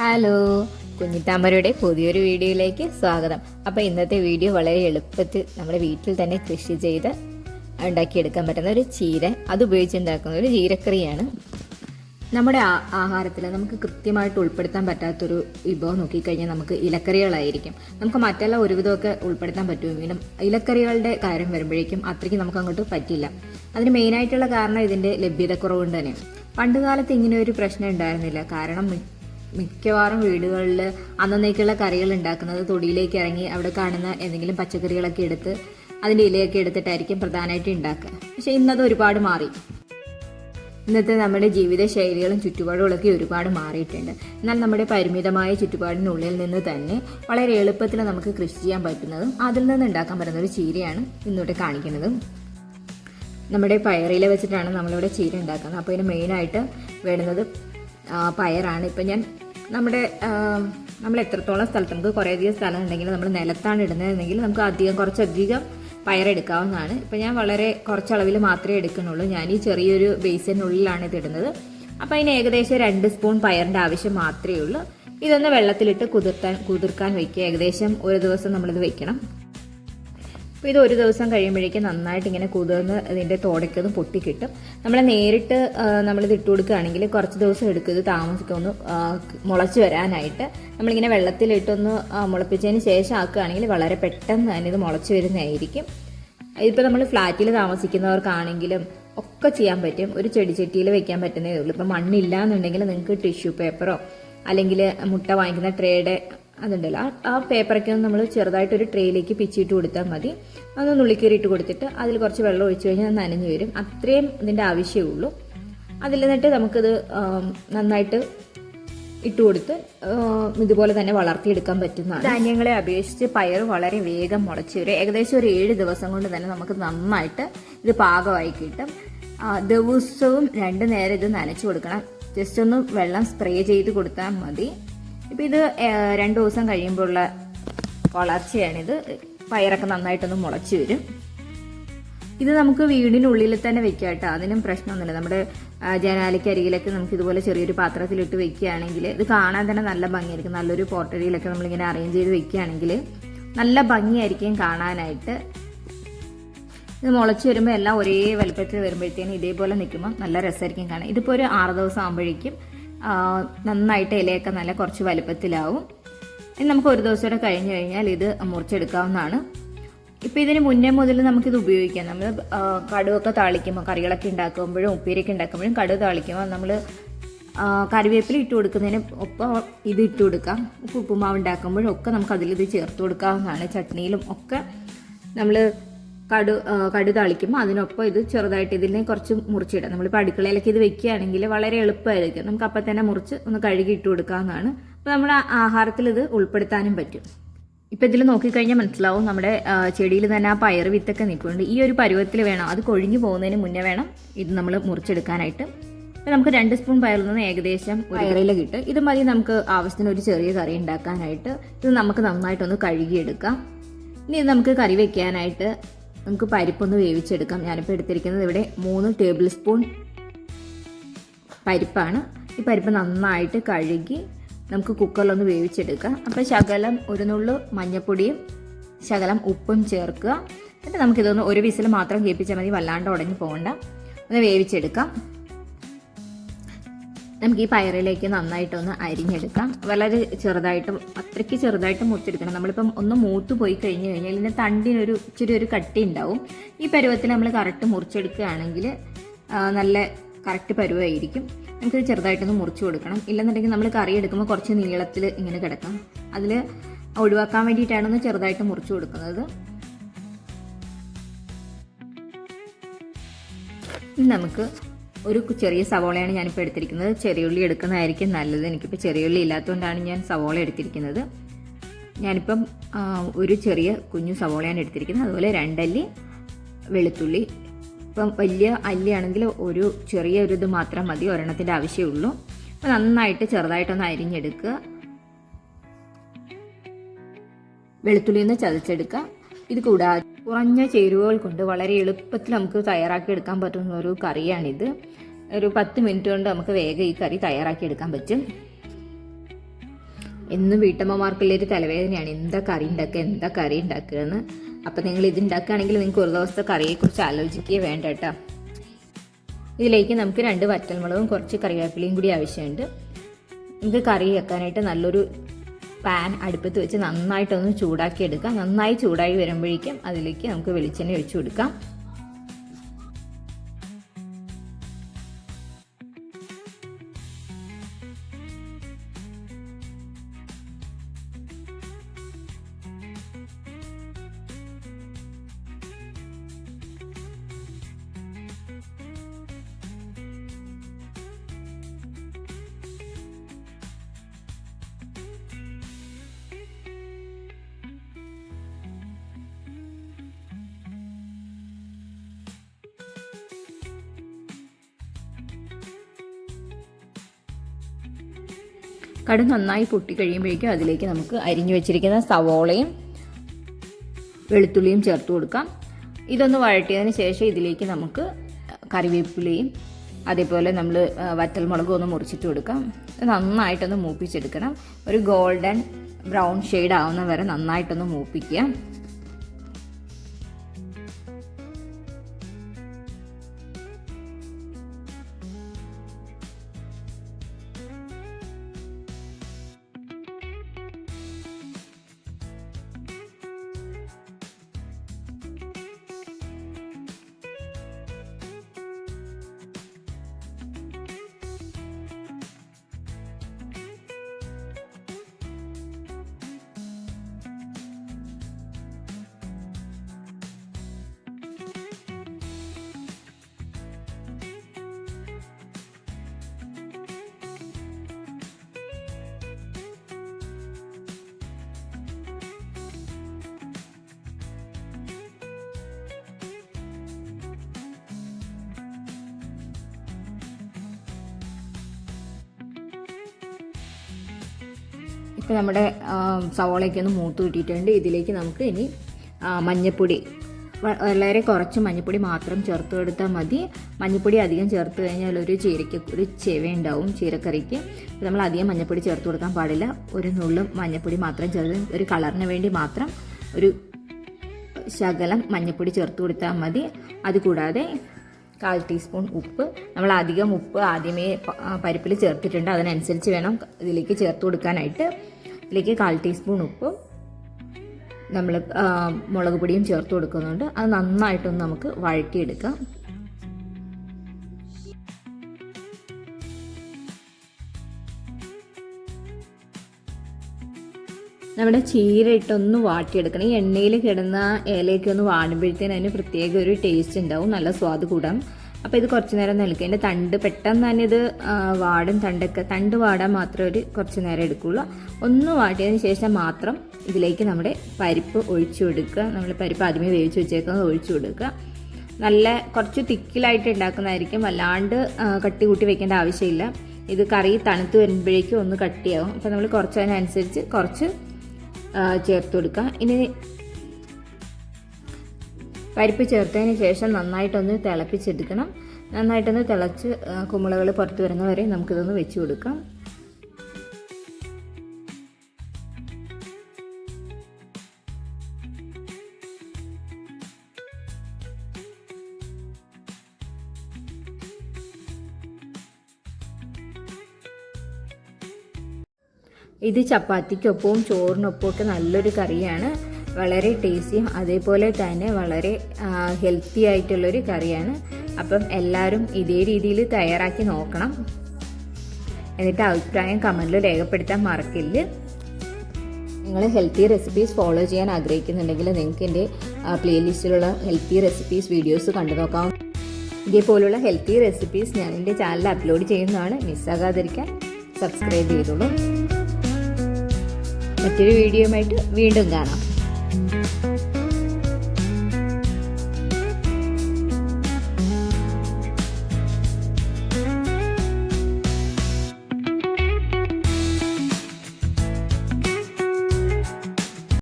Hello, കുഞ്ഞിത്താമരയുടെ പുതിയൊരു വീഡിയോയിലേക്ക് സ്വാഗതം. അപ്പോൾ ഇന്നത്തെ വീഡിയോ വളരെ എളുപ്പത്തിൽ നമ്മുടെ വീട്ടിൽ തന്നെ കൃഷി ചെയ്ത് ഉണ്ടാക്കിയെടുക്കാൻ പറ്റുന്ന ഒരു ചീര, അത് ഉപയോഗിച്ചുണ്ടാക്കുന്ന ഒരു ചീരക്കറിയാണ്. നമ്മുടെ ആഹാരത്തിൽ നമുക്ക് കൃത്യമായിട്ട് ഉൾപ്പെടുത്താൻ പറ്റാത്തൊരു വിഭവം നോക്കിക്കഴിഞ്ഞാൽ നമുക്ക് ഇലക്കറികളായിരിക്കും. നമുക്ക് മറ്റെല്ലാം ഒരുവിധമൊക്കെ ഉൾപ്പെടുത്താൻ പറ്റുമെങ്കിലും ഇലക്കറികളുടെ കാര്യം വരുമ്പോഴേക്കും അത്രയ്ക്ക് നമുക്ക് അങ്ങോട്ട് പറ്റില്ല. അതിന് മെയിനായിട്ടുള്ള കാരണം ഇതിൻ്റെ ലഭ്യതക്കുറവുകൊണ്ട് തന്നെ. പണ്ടുകാലത്ത് ഇങ്ങനെ ഒരു പ്രശ്നം ഉണ്ടായിരുന്നില്ല. കാരണം മിക്കവാറും വീടുകളിൽ അന്നേക്കുള്ള കറികൾ ഉണ്ടാക്കുന്നത് തൊടിയിലേക്ക് ഇറങ്ങി അവിടെ കാണുന്ന എന്തെങ്കിലും പച്ചക്കറികളൊക്കെ എടുത്ത് അതിൻ്റെ ഇലയൊക്കെ എടുത്തിട്ടായിരിക്കും പ്രധാനമായിട്ട് ഉണ്ടാക്കുക. പക്ഷെ ഇന്നത് ഒരുപാട് മാറി. ഇന്നത്തെ നമ്മുടെ ജീവിത ശൈലികളും ചുറ്റുപാടുകളൊക്കെ ഒരുപാട് മാറിയിട്ടുണ്ട്. എന്നാൽ നമ്മുടെ പരിമിതമായ ചുറ്റുപാടിനുള്ളിൽ നിന്ന് തന്നെ വളരെ എളുപ്പത്തിൽ നമുക്ക് കൃഷി ചെയ്യാൻ പറ്റുന്നതും അതിൽ നിന്ന് ഉണ്ടാക്കാൻ പറ്റുന്ന ഒരു ചീരയാണ് ഇന്നിവിടെ കാണിക്കുന്നത്. നമ്മുടെ പയറില വെച്ചിട്ടാണ് നമ്മളിവിടെ ചീര ഉണ്ടാക്കുന്നത്. അപ്പോൾ ഇതിന് മെയിനായിട്ട് വേണ്ടുന്നത് പയറാണ്. ഇപ്പം ഞാൻ നമ്മൾ എത്രത്തോളം സ്ഥലത്ത് നമുക്ക് കുറേയധികം സ്ഥലം ഉണ്ടെങ്കിൽ നമ്മൾ നിലത്താണ് ഇടുന്നതെങ്കിൽ നമുക്ക് കുറച്ചധികം പയറെടുക്കാവുന്നതാണ്. ഇപ്പം ഞാൻ വളരെ കുറച്ചളവിൽ മാത്രമേ എടുക്കുന്നുള്ളൂ. ഞാൻ ഈ ചെറിയൊരു ബേസിനുള്ളിലാണ് ഇത് ഇടുന്നത്. അപ്പോൾ അതിന് ഏകദേശം 2 സ്പൂൺ പയറിൻ്റെ ആവശ്യം മാത്രമേ ഉള്ളൂ. ഇതൊന്ന് വെള്ളത്തിലിട്ട് കുതിർക്കാൻ വയ്ക്കുക. ഏകദേശം ഒരു ദിവസം നമ്മളിത് വെക്കണം. അപ്പോൾ ഇത് ഒരു ദിവസം കഴിയുമ്പോഴേക്കും നന്നായിട്ട് ഇങ്ങനെ കുതിർന്ന് ഇതിൻ്റെ തോടയ്ക്കൊന്ന് പൊട്ടിക്കിട്ടും. നമ്മൾ നേരിട്ട് നമ്മളിത് ഇട്ട് കൊടുക്കുകയാണെങ്കിൽ കുറച്ച് ദിവസം എടുക്കും ഇത് താമസിക്കൊന്ന് മുളച്ച് വരാനായിട്ട്. നമ്മളിങ്ങനെ വെള്ളത്തിലിട്ടൊന്ന് മുളപ്പിച്ചതിന് ശേഷം ആക്കുകയാണെങ്കിൽ വളരെ പെട്ടെന്ന് തന്നെ ഇത് മുളച്ച് വരുന്നതായിരിക്കും. ഇതിപ്പോൾ നമ്മൾ ഫ്ലാറ്റിൽ താമസിക്കുന്നവർക്കാണെങ്കിലും ഒക്കെ ചെയ്യാൻ പറ്റും. ഒരു ചെടിച്ചട്ടിയിൽ വെക്കാൻ പറ്റുന്നതേ ഉള്ളൂ. ഇപ്പം മണ്ണില്ല എന്നുണ്ടെങ്കിൽ നിങ്ങൾക്ക് ടിഷ്യൂ പേപ്പറോ അല്ലെങ്കിൽ മുട്ട വാങ്ങിക്കുന്ന ട്രേയുടെ അതുണ്ടല്ലോ ആ പേപ്പറൊക്കെ നമ്മൾ ചെറുതായിട്ടൊരു ട്രേയിലേക്ക് പിച്ചിട്ട് കൊടുത്താൽ മതി. അതൊന്ന് നുള്ളിക്കീറിയിട്ട് കൊടുത്തിട്ട് അതിൽ കുറച്ച് വെള്ളം ഒഴിച്ചു കഴിഞ്ഞാൽ അത് നനഞ്ഞു വരും. അത്രയും ഇതിൻ്റെ ആവശ്യമേ ഉള്ളൂ. അതിൽ നിന്നിട്ട് നമുക്കിത് നന്നായിട്ട് ഇട്ട് കൊടുത്ത് ഇതുപോലെ തന്നെ വളർത്തിയെടുക്കാൻ പറ്റുന്നതാണ്. ധാന്യങ്ങളെ അപേക്ഷിച്ച് പയർ വളരെ വേഗം മുളച്ച് വരും. ഏകദേശം ഒരു 7 ദിവസം കൊണ്ട് തന്നെ നമുക്ക് നന്നായിട്ട് ഇത് പാകമായി കിട്ടും. ദിവസവും 2 നേരം ഇത് നനച്ചു കൊടുക്കണം. ജസ്റ്റ് ഒന്ന് വെള്ളം സ്പ്രേ ചെയ്ത് കൊടുത്താൽ മതി. ഇപ്പം ഇത് 2 ദിവസം കഴിയുമ്പോഴുള്ള വളർച്ചയാണിത്. പയറൊക്കെ നന്നായിട്ടൊന്ന് മുളച്ച് വരും. ഇത് നമുക്ക് വീടിനുള്ളിൽ തന്നെ വെക്കാം കേട്ടോ. അതിനും പ്രശ്നമൊന്നുമില്ല. നമ്മുടെ ജനാലയ്ക്കരികിലൊക്കെ നമുക്ക് ഇതുപോലെ ചെറിയൊരു പാത്രത്തിലിട്ട് വെക്കുകയാണെങ്കിൽ ഇത് കാണാൻ തന്നെ നല്ല ഭംഗിയായിരിക്കും. നല്ലൊരു പോട്ടറിയിലൊക്കെ നമ്മളിങ്ങനെ അറേഞ്ച് ചെയ്ത് വെക്കുകയാണെങ്കിൽ നല്ല ഭംഗിയായിരിക്കും കാണാനായിട്ട്. ഇത് മുളച്ച് വരുമ്പോൾ എല്ലാം ഒരേ വലുപ്പത്തിൽ വരുമ്പോഴത്തേനും ഇതേപോലെ നിൽക്കുമ്പോൾ നല്ല രസമായിരിക്കും കാണാൻ. ഇതിപ്പോൾ ഒരു 6 ദിവസം ആകുമ്പോഴേക്കും നന്നായിട്ട് ഇലയൊക്കെ നല്ല കുറച്ച് വലുപ്പത്തിലാവും. ഇനി നമുക്ക് ഒരു ദിവസം കൂടെ കഴിഞ്ഞ് കഴിഞ്ഞാൽ ഇത് മുറിച്ചെടുക്കാവുന്നതാണ്. ഇപ്പോൾ ഇതിന് മുന്നേ മുതൽ നമുക്കിത് ഉപയോഗിക്കാം. നമ്മൾ കടുവൊക്കെ താളിക്കുമ്പോൾ കറികളൊക്കെ ഉണ്ടാക്കുമ്പോഴും ഉപ്പേരിയൊക്കെ ഉണ്ടാക്കുമ്പോഴും കടുവ് താളിക്കുമ്പോൾ നമ്മൾ കറിവേപ്പില ഇട്ട് കൊടുക്കുന്നതിന് ഒപ്പം ഇത് ഇട്ട് കൊടുക്കാം. ഉപ്പുമാവ് ഉണ്ടാക്കുമ്പോഴും ഒക്കെ നമുക്ക് അതിലിത് ചേർത്ത് കൊടുക്കാവുന്നതാണ്. ചട്നിയിലും ഒക്കെ നമ്മൾ കടു താളിക്കുമ്പോൾ അതിനൊപ്പം ഇത് ചെറുതായിട്ട് ഇതിനെ കുറച്ച് മുറിച്ചിടാം. നമ്മളിപ്പോൾ അടുക്കളയിലൊക്കെ ഇത് വെക്കുകയാണെങ്കിൽ വളരെ എളുപ്പമായിരിക്കും. നമുക്ക് അപ്പം തന്നെ മുറിച്ച് ഒന്ന് കഴുകി ഇട്ട് കൊടുക്കാവുന്നതാണ്. അപ്പോൾ നമ്മുടെ ആഹാരത്തിൽ ഇത് ഉൾപ്പെടുത്താനും പറ്റും. ഇപ്പം ഇതിൽ നോക്കിക്കഴിഞ്ഞാൽ മനസ്സിലാവും നമ്മുടെ ചെടിയിൽ തന്നെ ആ പയർ വിത്തൊക്കെ നിൽക്കുന്നുണ്ട്. ഈ ഒരു പരുവത്തിൽ വേണം, അത് കൊഴിഞ്ഞു പോകുന്നതിന് മുന്നേ വേണം ഇത് നമ്മൾ മുറിച്ചെടുക്കാനായിട്ട്. അപ്പോൾ നമുക്ക് 2 സ്പൂൺ പയറിൽ നിന്ന് ഏകദേശം പയറില കിട്ടും. ഇത് മതി നമുക്ക് ആവശ്യത്തിന് ഒരു ചെറിയ കറി ഉണ്ടാക്കാനായിട്ട്. ഇത് നമുക്ക് നന്നായിട്ടൊന്ന് കഴുകിയെടുക്കാം. ഇനി ഇത് നമുക്ക് കറി വെക്കാനായിട്ട് നമുക്ക് പരിപ്പൊന്ന് വേവിച്ചെടുക്കാം. ഞാനിപ്പോൾ എടുത്തിരിക്കുന്നത് ഇവിടെ 3 ടേബിൾ സ്പൂൺ പരിപ്പാണ്. ഈ പരിപ്പ് നന്നായിട്ട് കഴുകി നമുക്ക് കുക്കറിലൊന്ന് വേവിച്ചെടുക്കാം. അപ്പോൾ ശകലം ഒരു നുള്ളു മഞ്ഞൾപ്പൊടിയും ശകലം ഉപ്പും ചേർക്കുക. എന്നിട്ട് നമുക്കിതൊന്ന് ഒരു വിസിൽ മാത്രം കേൾപ്പിച്ചാൽ മതി, വല്ലാണ്ട് ഉടഞ്ഞു പോകണ്ട. ഒന്ന് വേവിച്ചെടുക്കാം. നമുക്ക് ഈ പയറിലേക്ക് നന്നായിട്ടൊന്ന് അരിഞ്ഞെടുക്കാം. വളരെ ചെറുതായിട്ടും അത്രയ്ക്ക് ചെറുതായിട്ട് മുറിച്ചെടുക്കണം. നമ്മളിപ്പം ഒന്ന് മൂത്ത് പോയി കഴിഞ്ഞ് കഴിഞ്ഞാൽ ഇതിൻ്റെ തണ്ടിനൊരു ഇച്ചിരി ഒരു കട്ടി ഉണ്ടാവും. ഈ പരുവത്തിൽ നമ്മൾ കറക്റ്റ് മുറിച്ചെടുക്കുകയാണെങ്കിൽ നല്ല കറക്റ്റ് പരുവായിരിക്കും. നമുക്കിത് ചെറുതായിട്ടൊന്ന് മുറിച്ച് കൊടുക്കണം. ഇല്ലെന്നുണ്ടെങ്കിൽ നമ്മൾ കറി എടുക്കുമ്പോൾ കുറച്ച് നീളത്തിൽ ഇങ്ങനെ കിടക്കാം. അതിൽ ഒഴിവാക്കാൻ വേണ്ടിയിട്ടാണ് ഒന്ന് ചെറുതായിട്ട് മുറിച്ച് കൊടുക്കുന്നത്. നമുക്ക് ഒരു ചെറിയ സവോളയാണ് ഞാനിപ്പോൾ എടുത്തിരിക്കുന്നത്. ചെറിയുള്ളി എടുക്കുന്നതായിരിക്കും നല്ലത്. എനിക്കിപ്പോൾ ചെറിയുള്ളി ഇല്ലാത്തതുകൊണ്ടാണ് ഞാൻ സവോള എടുത്തിരിക്കുന്നത്. ഞാനിപ്പം ഒരു ചെറിയ കുഞ്ഞു സവോളയാണ് എടുത്തിരിക്കുന്നത്. അതുപോലെ 2 അല്ലി വെളുത്തുള്ളി. ഇപ്പം വലിയ അല്ലിയാണെങ്കിൽ ഒരു ചെറിയൊരു ഇത് മാത്രം മതി, ഒരെണ്ണത്തിൻ്റെ ആവശ്യമുള്ളൂ. അപ്പോൾ നന്നായിട്ട് ചെറുതായിട്ടൊന്ന് അരിഞ്ഞെടുക്കുക. വെളുത്തുള്ളി ഒന്ന് ചതച്ചെടുക്കുക. ഇത് കൂടാതെ കുറഞ്ഞ ചേരുവകൾ കൊണ്ട് വളരെ എളുപ്പത്തിൽ നമുക്ക് തയ്യാറാക്കി എടുക്കാൻ പറ്റുന്ന ഒരു കറിയാണിത്. ഒരു 10 മിനിറ്റ് കൊണ്ട് നമുക്ക് വേഗം ഈ കറി തയ്യാറാക്കി എടുക്കാൻ പറ്റും. എന്നും വീട്ടമ്മമാർക്കുള്ളൊരു തലവേദനയാണ് എന്താ കറി ഉണ്ടാക്കുക എന്ന്. അപ്പം നിങ്ങൾ ഇത് ഉണ്ടാക്കുകയാണെങ്കിൽ നിങ്ങൾക്ക് ഒരു ദിവസത്തെ കറിയെക്കുറിച്ച് ആലോചിക്കുകയേ വേണ്ട കേട്ടോ. ഇതിലേക്ക് നമുക്ക് 2 വറ്റൽമുളകും കുറച്ച് കറിവേപ്പിലയും കൂടി ആവശ്യമുണ്ട്. നമുക്ക് കറി വെക്കാനായിട്ട് നല്ലൊരു പാൻ അടുപ്പത്ത് വെച്ച് നന്നായിട്ടൊന്ന് ചൂടാക്കി എടുക്കാം. നന്നായി ചൂടായി വരുമ്പോഴേക്കും അതിലേക്ക് നമുക്ക് വെളിച്ചെണ്ണ ഒഴിച്ചു കൊടുക്കാം. കടുക് നന്നായി പൊട്ടി കഴിയുമ്പോഴേക്കും അതിലേക്ക് നമുക്ക് അരിഞ്ഞു വെച്ചിരിക്കുന്ന സവോളയും വെളുത്തുള്ളിയും ചേർത്ത് കൊടുക്കാം. ഇതൊന്ന് വഴറ്റിയതിന് ശേഷം ഇതിലേക്ക് നമുക്ക് കറിവേപ്പിലയും അതേപോലെ നമ്മൾ വറ്റൽമുളകും ഒന്ന് മുറിച്ചിട്ട് കൊടുക്കാം. നന്നായിട്ടൊന്ന് മൂപ്പിച്ചെടുക്കണം. ഒരു ഗോൾഡൻ ബ്രൗൺ ഷെയ്ഡ് ആവുന്ന വരെ നന്നായിട്ടൊന്ന് മൂപ്പിക്കുക. ഇപ്പോൾ നമ്മുടെ സവോളയൊക്കെ ഒന്ന് മൂത്ത് കിട്ടിയിട്ടുണ്ട്. ഇതിലേക്ക് നമുക്ക് ഇനി മഞ്ഞൾപ്പൊടി, വളരെ കുറച്ച് മഞ്ഞൾപ്പൊടി മാത്രം ചേർത്ത് കൊടുത്താൽ മതി. മഞ്ഞൾപ്പൊടി അധികം ചേർത്ത് കഴിഞ്ഞാൽ ഒരു ചെവ ഉണ്ടാവും ചീരക്കറിക്ക്. അപ്പോൾ നമ്മൾ അധികം മഞ്ഞൾപ്പൊടി ചേർത്ത് കൊടുക്കാൻ പാടില്ല. ഒരു നുള്ളും മഞ്ഞൾപ്പൊടി മാത്രം ചേർത്ത് ഒരു കളറിന് വേണ്ടി മാത്രം ഒരു ശകലം മഞ്ഞൾപ്പൊടി ചേർത്ത് കൊടുത്താൽ മതി. അതുകൂടാതെ 1/4 ടീസ്പൂൺ ഉപ്പ്. നമ്മൾ അധികം ഉപ്പ് ആദ്യമേ പരിപ്പിൽ ചേർത്തിട്ടുണ്ട്, അതിനനുസരിച്ച് വേണം ഇതിലേക്ക് ചേർത്ത് കൊടുക്കാനായിട്ട്. ഇതിലേക്ക് 1/4 ടീസ്പൂൺ ഉപ്പ് നമ്മൾ മുളക് പൊടിയും ചേർത്ത് കൊടുക്കുന്നുണ്ട്. അത് നന്നായിട്ടൊന്ന് നമുക്ക് വഴറ്റിയെടുക്കാം. നമ്മുടെ ചീര ഇട്ടൊന്ന് വാട്ടിയെടുക്കണം. ഈ എണ്ണയിൽ കിടന്ന ഇലയൊക്കെ ഒന്ന് വാടുമ്പോഴത്തേന് അതിന് പ്രത്യേക ഒരു ടേസ്റ്റ് ഉണ്ടാവും, നല്ല സ്വാദ് കൂടാം. അപ്പോൾ ഇത് കുറച്ച് നേരം നിൽക്കുക. അതിൻ്റെ തണ്ട് പെട്ടെന്ന് തന്നെ ഇത് വാടും. തണ്ട് വാടാൻ മാത്രമേ കുറച്ച് നേരം എടുക്കുകയുള്ളൂ. ഒന്ന് വാട്ടിയതിന് ശേഷം മാത്രം ഇതിലേക്ക് നമ്മുടെ പരിപ്പ് ഒഴിച്ചു കൊടുക്കുക. നമ്മൾ പരിപ്പ് ആദ്യമേ വേവിച്ച് വെച്ചേക്കുന്നത് ഒഴിച്ചു കൊടുക്കുക. നല്ല കുറച്ച് തിക്കിലായിട്ട് ഉണ്ടാക്കുന്നതായിരിക്കും, വല്ലാണ്ട് കട്ടി കൂട്ടി വെക്കേണ്ട ആവശ്യമില്ല. ഇത് കറി തണുത്ത് വരുമ്പോഴേക്കും ഒന്ന് കട്ടിയാവും. അപ്പോൾ നമ്മൾ കുറച്ചതിനനുസരിച്ച് കുറച്ച് ചേർത്ത് കൊടുക്കുക. ഇനി പരിപ്പ് ചേർത്തതിന് ശേഷം നന്നായിട്ടൊന്ന് തിളപ്പിച്ചെടുക്കണം. നന്നായിട്ടൊന്ന് തിളച്ച് കുമ്പളകൾ പുറത്ത് വരുന്ന വരെ നമുക്കിതൊന്ന് വെച്ച് കൊടുക്കാം. ഇത് ചപ്പാത്തിക്കൊപ്പവും ചോറിനൊപ്പവും ഒക്കെ നല്ലൊരു കറിയാണ്. വളരെ ടേസ്റ്റിയും അതേപോലെ തന്നെ വളരെ ഹെൽത്തി ആയിട്ടുള്ളൊരു കറിയാണ്. അപ്പം എല്ലാവരും ഇതേ രീതിയിൽ തയ്യാറാക്കി നോക്കണം. എന്നിട്ട് അഭിപ്രായം കമൻറ്റിൽ രേഖപ്പെടുത്താൻ മറക്കില്ല. നിങ്ങൾ ഹെൽത്തി റെസിപ്പീസ് ഫോളോ ചെയ്യാൻ ആഗ്രഹിക്കുന്നുണ്ടെങ്കിൽ നിങ്ങൾക്ക് എൻ്റെ പ്ലേലിസ്റ്റിലുള്ള ഹെൽത്തി റെസിപ്പീസ് വീഡിയോസ് കണ്ടു നോക്കാം. ഇതേപോലുള്ള ഹെൽത്തി റെസിപ്പീസ് ഞാൻ എൻ്റെ ചാനലിൽ അപ്ലോഡ് ചെയ്യുന്നതാണ്. മിസ്സാകാതിരിക്കാൻ സബ്സ്ക്രൈബ് ചെയ്തോളൂ. മറ്റൊരു വീഡിയോയുമായിട്ട് വീണ്ടും കാണാം.